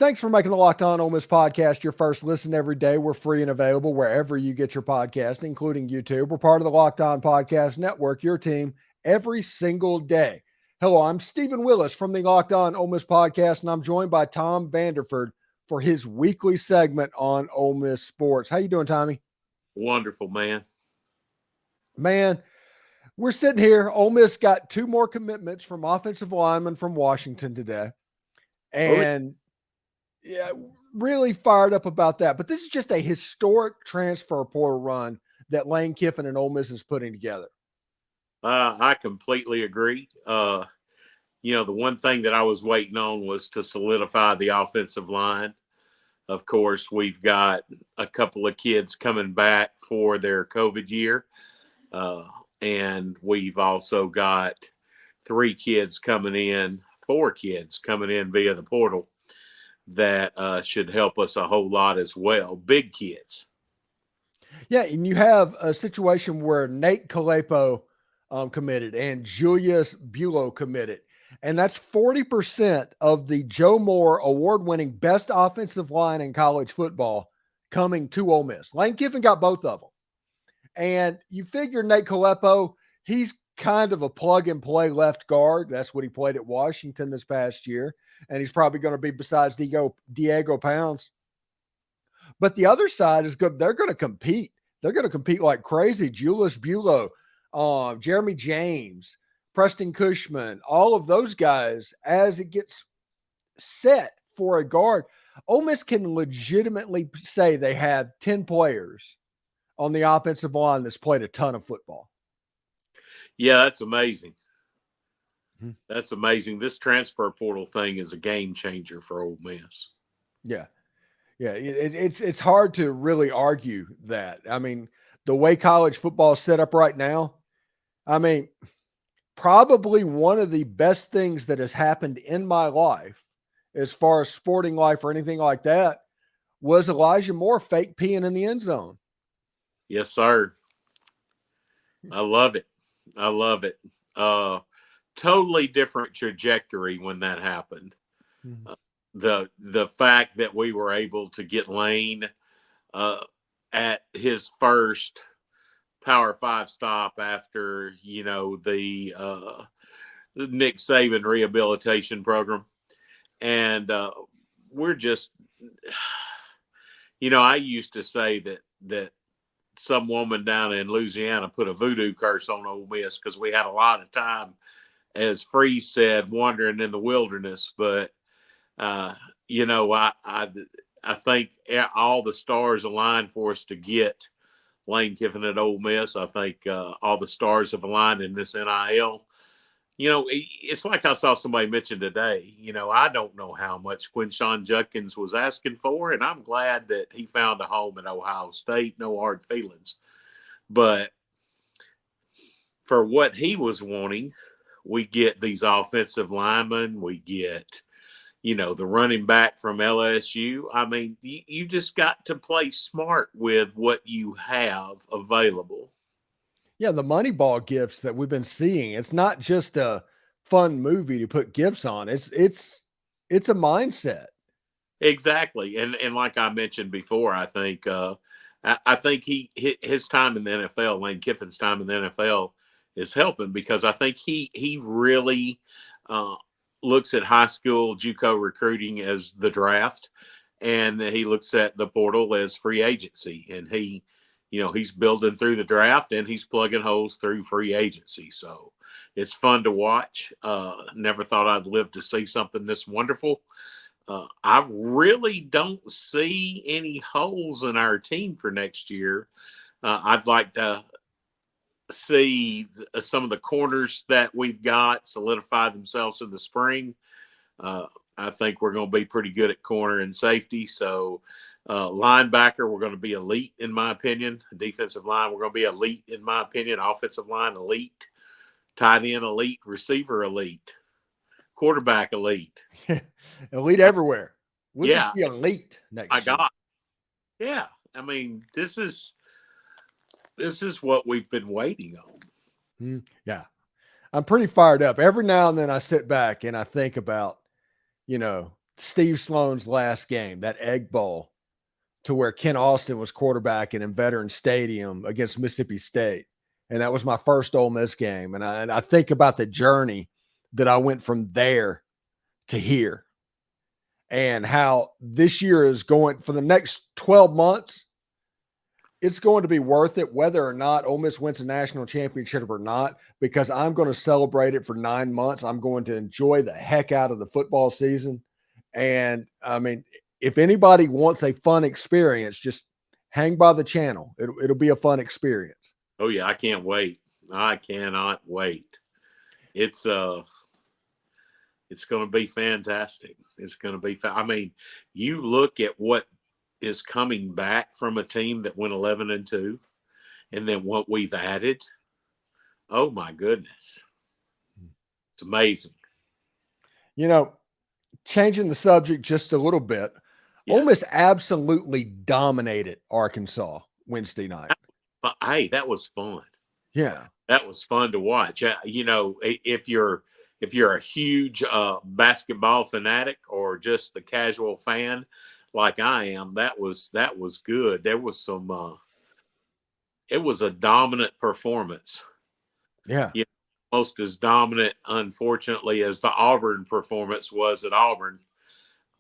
Thanks for making the Locked On Ole Miss podcast your first listen every day. We're free and available wherever you get your podcast, including YouTube. We're part of the Locked On Podcast Network, your team every single day. Hello, I'm Stephen Willis from the Locked On Ole Miss podcast, and I'm joined by Tom Vanderford for his weekly segment on Ole Miss sports. How you doing, Tommy? Wonderful, man. Man, we're sitting here. Ole Miss got two more commitments from offensive linemen from Washington today. And yeah, really fired up about that. But this is just a historic transfer portal run that Lane Kiffin and Ole Miss is putting together. I completely agree. The one thing that I was waiting on was to solidify the offensive line. Of course, we've got a couple of kids coming back for their COVID year. And we've also got four kids coming in via the portal that should help us a whole lot as well. Big kids. Yeah, and you have a situation where Nate Kalepo committed and Julius Bulow committed. And that's 40% of the Joe Moore award-winning best offensive line in college football coming to Ole Miss. Lane Kiffin got both of them. And you figure Nate Kalepo, he's kind of a plug-and-play left guard. That's what he played at Washington this past year. And he's probably going to be besides Diego Pounds. But the other side is good. They're going to compete. They're going to compete like crazy. Julius Bulow, Jeremy James, Preston Cushman, all of those guys, as it gets set for a guard, Ole Miss can legitimately say they have 10 players on the offensive line that's played a ton of football. Yeah, that's amazing. That's amazing. This transfer portal thing is a game changer for Ole Miss. Yeah. Yeah, it's hard to really argue that. I mean, the way college football is set up right now, I mean, probably one of the best things that has happened in my life, as far as sporting life or anything like that, was Elijah Moore fake peeing in the end zone. Yes, sir. I love it. I love it. Totally different trajectory when that happened. The fact that we were able to get Lane at his first Power 5 stop after, the Nick Saban rehabilitation program. And we're just, I used to say that some woman down in Louisiana put a voodoo curse on Ole Miss because we had a lot of time, as Freeze said, wandering in the wilderness. But, I think all the stars aligned for us to get Lane Kiffin at Ole Miss. I think all the stars have aligned in this NIL. It's like I saw somebody mention today, I don't know how much Quinshon Judkins was asking for, and I'm glad that he found a home at Ohio State. No hard feelings. But for what he was wanting, we get these offensive linemen. We get, the running back from LSU. I mean, you just got to play smart with what you have available. Yeah, the Moneyball gifts that we've been seeing. It's not just a fun movie to put gifts on. It's a mindset. Exactly. And like I mentioned before, I think his time in the NFL, Lane Kiffin's time in the NFL is helping because I think he really looks at high school JUCO recruiting as the draft, and he looks at the portal as free agency, and he's building through the draft and he's plugging holes through free agency. So it's fun to watch. Never thought I'd live to see something this wonderful. I really don't see any holes in our team for next year. I'd like to see some of the corners that we've got solidify themselves in the spring. I think we're going to be pretty good at corner and safety. So linebacker, we're going to be elite, in my opinion. Defensive line, we're going to be elite, in my opinion. Offensive line, elite. Tight end, elite. Receiver, elite. Quarterback, elite. Elite everywhere. We'll just be elite next year. Yeah. I mean, this is what we've been waiting on. Yeah. I'm pretty fired up. Every now and then I sit back and I think about, Steve Sloan's last game, that Egg Bowl, to where Ken Austin was quarterbacking in Veterans Stadium against Mississippi State. And that was my first Ole Miss game. And I think about the journey that I went from there to here and how this year is going for the next 12 months. It's going to be worth it whether or not Ole Miss wins a national championship or not, because I'm going to celebrate it for 9 months. I'm going to enjoy the heck out of the football season. And I mean, if anybody wants a fun experience, just hang by the channel. It'll be a fun experience. Oh yeah, I can't wait. I cannot wait. It's going to be fantastic. It's going to be. I mean, you look at what is coming back from a team that went 11-2, and then what we've added. Oh my goodness, it's amazing. You know, changing the subject just a little bit. Yeah. Ole Miss absolutely dominated Arkansas Wednesday night. But hey, that was fun. Yeah, that was fun to watch. You know, if you're a huge basketball fanatic or just the casual fan like I am, that was good. There was some. It was a dominant performance. Yeah. You know, most as dominant, unfortunately, as the Auburn performance was at Auburn.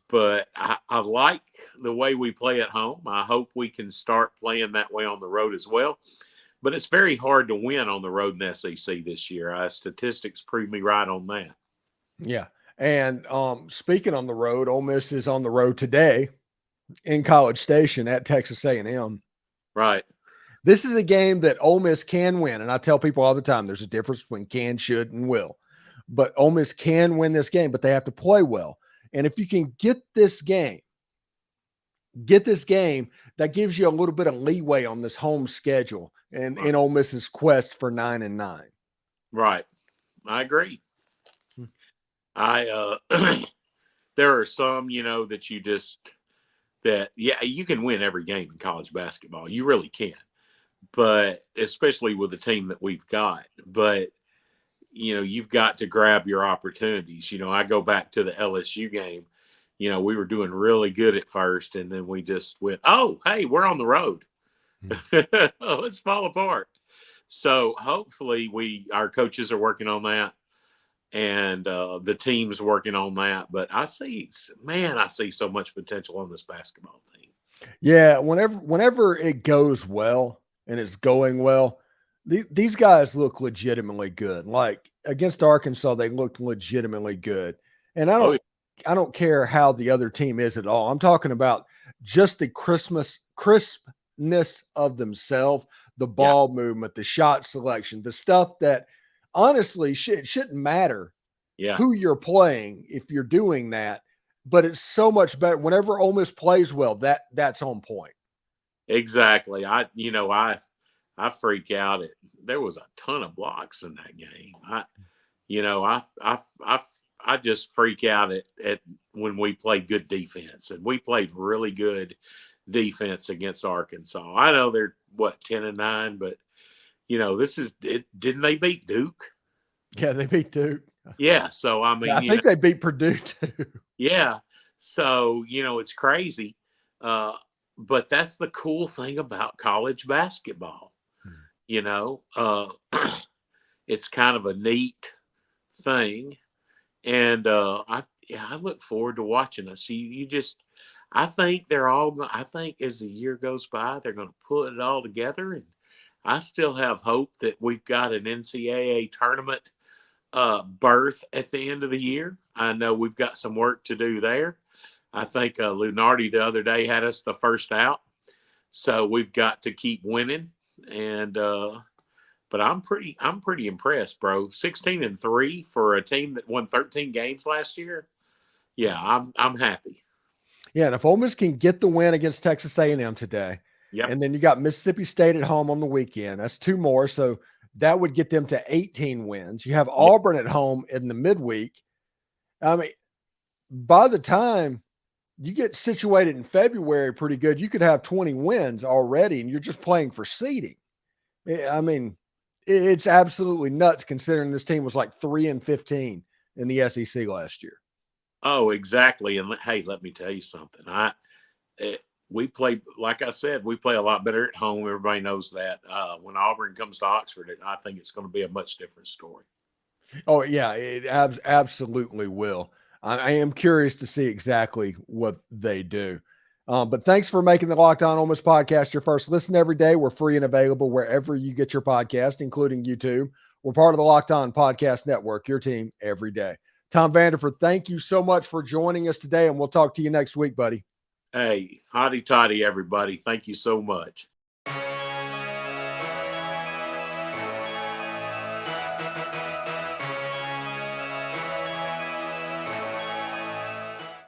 But I like the way we play at home. I hope we can start playing that way on the road as well. But it's very hard to win on the road in the SEC this year. Statistics prove me right on that. Yeah. And speaking on the road, Ole Miss is on the road today in College Station at Texas A&M. Right. This is a game that Ole Miss can win. And I tell people all the time, there's a difference between can, should, and will. But Ole Miss can win this game, but they have to play well. And if you can get this game, that gives you a little bit of leeway on this home schedule and in Ole Miss's quest for 9-9. Right. I agree. There are some, you know, that you can win every game in college basketball. You really can. But especially with the team that we've got. But you know, you've got to grab your opportunities. You know, I go back to the LSU game. You know, we were doing really good at first, and then we just went, oh, hey, we're on the road. Let's fall apart. So hopefully our coaches are working on that, and the team's working on that. But I see so much potential on this basketball team. Yeah, whenever it goes well and it's going well, these guys look legitimately good. Like against Arkansas, they looked legitimately good. And I don't care how the other team is at all. I'm talking about just the crispness of themselves, the ball movement, the shot selection, the stuff that honestly shouldn't matter who you're playing if you're doing that. But it's so much better whenever Ole Miss plays well. That's on point. Exactly. I freak out. There was a ton of blocks in that game. I just freak out at when we play good defense, and we played really good defense against Arkansas. I know they're 10-9, but you know, this is it. Didn't they beat Duke? Yeah, they beat Duke. Yeah. So I mean, I think they beat Purdue too. Yeah. So, you know, it's crazy. But that's the cool thing about college basketball. You know, it's kind of a neat thing. And I look forward to watching us. I think as the year goes by, they're going to put it all together. And I still have hope that we've got an NCAA tournament berth at the end of the year. I know we've got some work to do there. I think Lunardi the other day had us the first out. So we've got to keep winning. And but I'm pretty impressed, bro. 16-3 for a team that won 13 games last year. Yeah, I'm happy. Yeah, and if Ole Miss can get the win against Texas A&M today, and then you got Mississippi State at home on the weekend, that's 2 more. So that would get them to 18 wins. You have Auburn at home in the midweek. I mean, by the time you get situated in February pretty good, you could have 20 wins already, and you're just playing for seeding. I mean, it's absolutely nuts considering this team was like 3-15 in the SEC last year. Oh, exactly. And hey, let me tell you something. Eh, we play, like I said, we play a lot better at home. Everybody knows that. When Auburn comes to Oxford, I think it's going to be a much different story. Oh yeah, it absolutely will. I am curious to see exactly what they do. But thanks for making the Locked On Ole Miss podcast your first listen every day. We're free and available wherever you get your podcast, including YouTube. We're part of the Locked On Podcast Network, your team every day. Tom Vanderford, thank you so much for joining us today, and we'll talk to you next week, buddy. Hey, hotty toddy, everybody. Thank you so much.